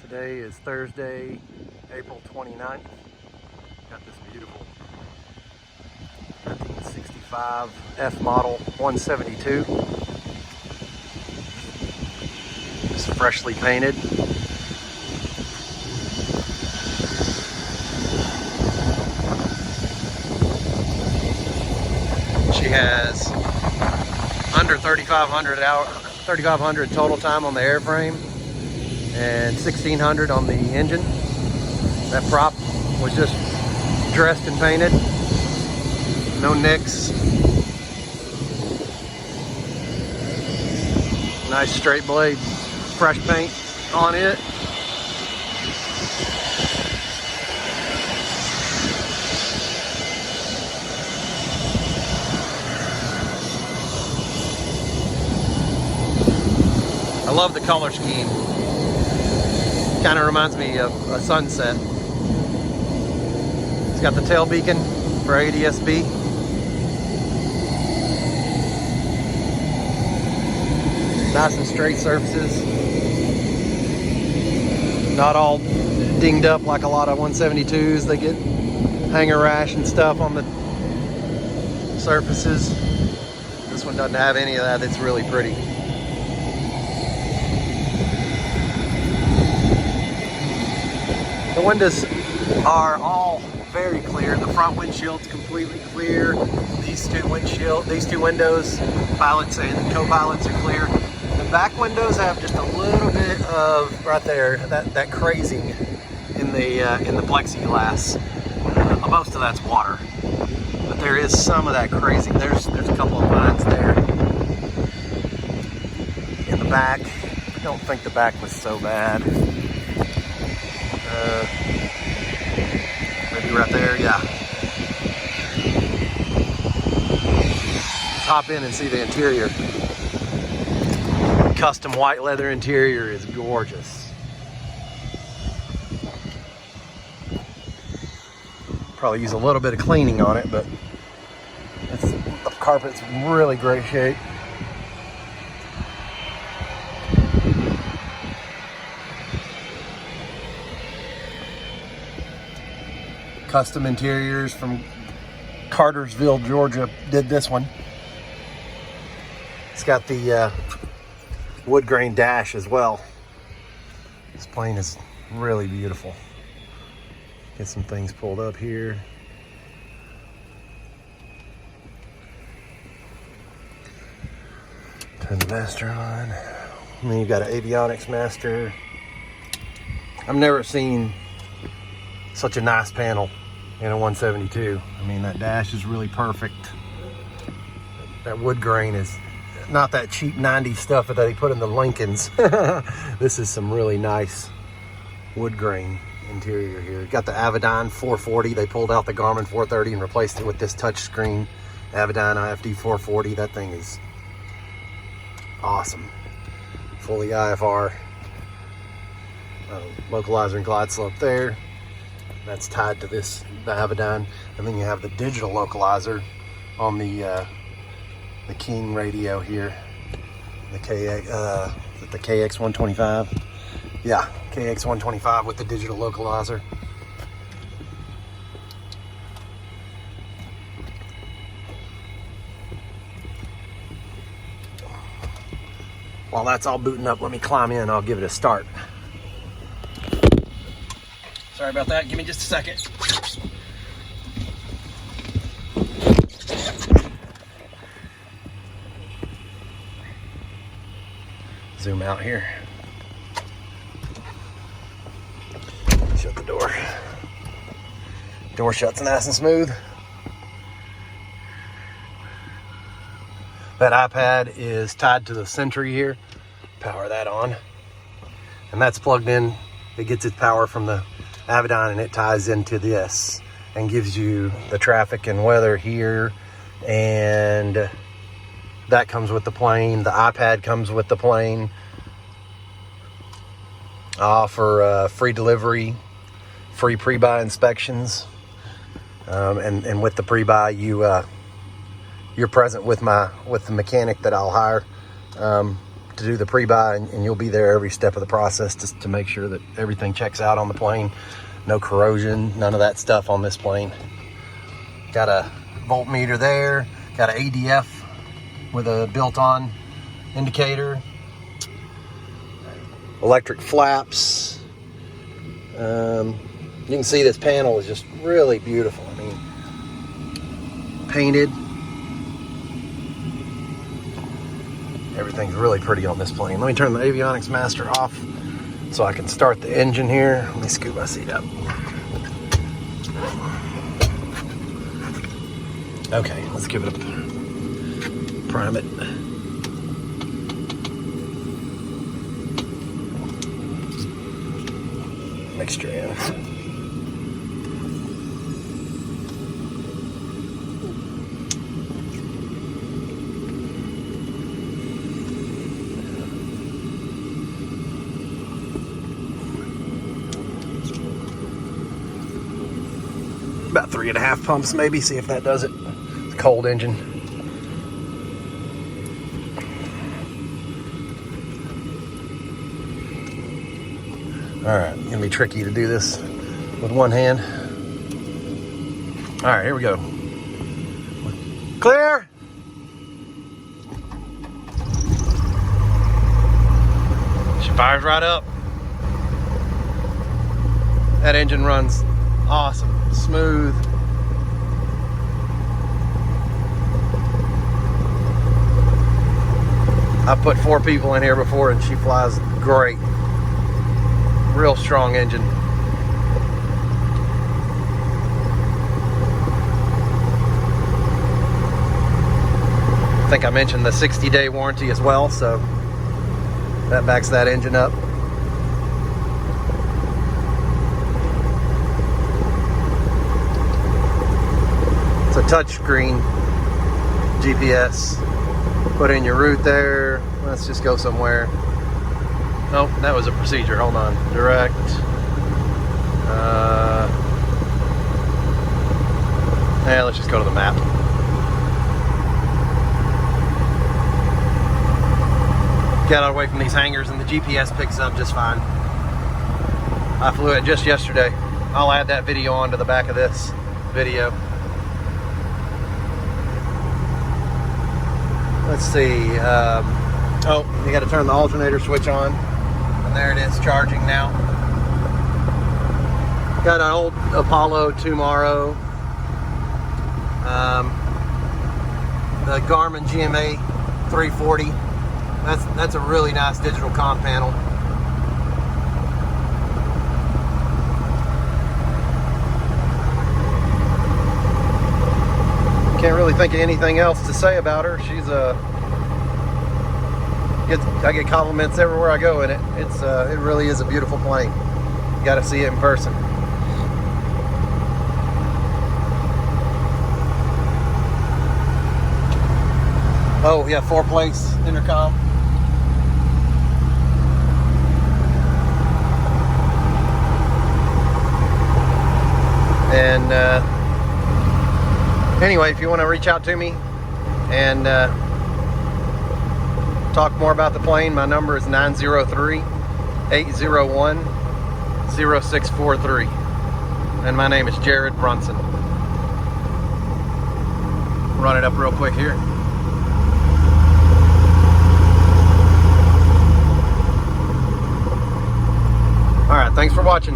Today is Thursday, April 29th. Got this beautiful 1965 F model 172. It's freshly painted. She has under 3,500 total time on the airframe and 1,600 on the engine. That prop was just dressed and painted. No nicks. Nice straight blade, fresh paint on it. I love the color scheme. Kind of reminds me of a sunset. It's got the tail beacon for ADS-B. Nice and straight surfaces. Not all dinged up like a lot of 172s. They get hanger rash and stuff on the surfaces. This one doesn't have any of that. It's really pretty. The windows are all very clear. The front windshield's completely clear. These two windows, pilots and co-pilots, are clear. The back windows have just a little bit of right there that crazing in the plexiglass. Most of that's water, but there is some of that crazing. There's a couple of lines there in the back. I don't think the back was so bad. Maybe right there, yeah. Let's hop in and see the interior. Custom white leather interior is gorgeous. Probably use a little bit of cleaning on it, but the carpet's in really great shape. Custom interiors from Cartersville, Georgia did this one. It's got the wood grain dash as well. This plane is really beautiful. Get some things pulled up here. Turn the master on. And then you've got an avionics master. I've never seen such a nice panel in a 172. I mean, that dash is really perfect. That wood grain is not that cheap 90s stuff that they put in the Lincolns. This is some really nice wood grain interior here. Got the Avidyne 440. They pulled out the Garmin 430 and replaced it with this touchscreen Avidyne IFD 440. That thing is awesome. Fully IFR. Localizer and glide slope there. That's tied to the Avidyne, and then you have the digital localizer on the King radio here, the KX125. Yeah, KX125 with the digital localizer. While that's all booting up, let me climb in. I'll give it a start. Sorry about that. Give me just a second. Zoom out here. Shut the door. Door shuts nice and smooth. That iPad is tied to the Sentry here. Power that on. And that's plugged in. It gets its power from the Avidyne, and it ties into this and gives you the traffic and weather here, and that comes with the plane. The iPad comes with the plane. I offer free delivery, free pre-buy inspections, and with the pre-buy, you're present with the mechanic that I'll hire to do the pre-buy, and you'll be there every step of the process just to make sure that everything checks out on the plane. No corrosion, none of that stuff on this plane. Got a voltmeter there, got an ADF with a built-on indicator, electric flaps. You can see this panel is just really beautiful. I mean, painted. Everything's really pretty on this plane. Let me turn the avionics master off so I can start the engine here. Let me scoot my seat up. Okay, let's give it a prime it. Mixture in. About 3.5 pumps maybe, see if that does it. It's a cold engine. All right, gonna be tricky to do this with one hand. All right, here we go. Clear. She fires right up. That engine runs awesome, smooth. I've put 4 people in here before and she flies great. Real strong engine. I think I mentioned the 60-day warranty as well, so that backs that engine up. It's a touchscreen GPS. Put in your route there. Let's just go somewhere. Oh, that was a procedure. Hold on. Direct. Yeah, let's just go to the map. Got out away from these hangars and the GPS picks up just fine. I flew it just yesterday. I'll add that video onto the back of this video. Let's see. Oh, you got to turn the alternator switch on. And there it is, charging now. Got an old Apollo tomorrow. The Garmin GMA 340. That's a really nice digital comm panel. Can't really think of anything else to say about her. She's I get compliments everywhere I go in it. It really is a beautiful plane. You got to see it in person. Oh, yeah, 4-place intercom. And anyway, if you want to reach out to me and talk more about the plane, my number is 903-801-0643. And my name is Jared Brunson. Run it up real quick here. All right, thanks for watching.